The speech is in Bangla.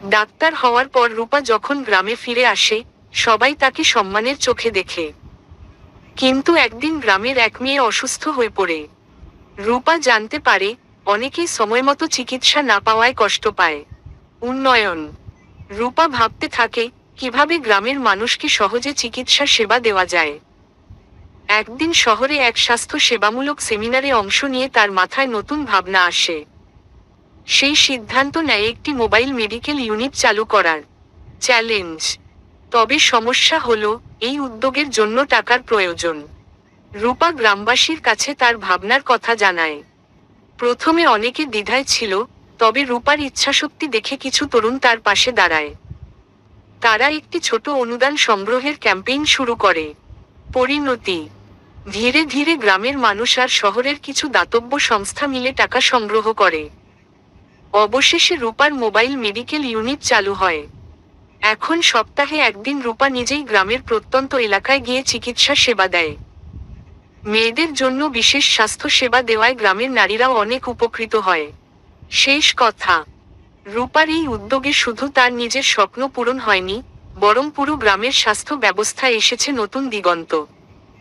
ডাক্তার হওয়ার পর রূপা যখন গ্রামে ফিরে আসে, সবাই তাকে সম্মানের চোখে দেখে। কিন্তু একদিন গ্রামের এক মেয়ে অসুস্থ হয়ে পড়ে। রূপা জানতে পারে, অনেকেই সময়মতো চিকিৎসা না পাওয়ায় কষ্ট পায়। উন্নয়ন। রূপা ভাবতে থাকে, কিভাবে গ্রামের মানুষকে সহজে চিকিৎসা সেবা দেওয়া যায়। একদিন শহরে এক স্বাস্থ্য সেবামূলক সেমিনারে অংশ নিয়ে তার মাথায় নতুন ভাবনা আসে। সেই সিদ্ধান্ত নেয় একটি মোবাইল মেডিকেল ইউনিট চালু করার। চ্যালেঞ্জ। তবে সমস্যা হলো, এই উদ্যোগের জন্য টাকার প্রয়োজন। রূপা গ্রামবাসীর কাছে তার ভাবনার কথা জানায়। প্রথমে অনেকে দ্বিধায় ছিল, তবে রূপার ইচ্ছাশক্তি দেখে কিছু তরুণ তার পাশে দাঁড়ায়। তারা একটি ছোট অনুদান সংগ্রহের ক্যাম্পেইন শুরু করে। পরিণতি। ধীরে ধীরে গ্রামের মানুষ আর শহরের কিছু দাতব্য সংস্থা মিলে টাকা সংগ্রহ করে। অবশেষে রূপার মোবাইল মেডিকেল ইউনিট চালু হয়। এখন সপ্তাহে একদিন রূপা নিজেই গ্রামের প্রত্যন্ত এলাকায় গিয়ে চিকিৎসা সেবা দেয়। মেয়েদের জন্য বিশেষ স্বাস্থ্য সেবা দেওয়ায় গ্রামের নারীরাও অনেক উপকৃত হয়। শেষ কথা, রূপার এই উদ্যোগে শুধু তার নিজের স্বপ্ন পূরণ হয়নি, বরং পুরো গ্রামের স্বাস্থ্য ব্যবস্থায় এসেছে নতুন দিগন্ত।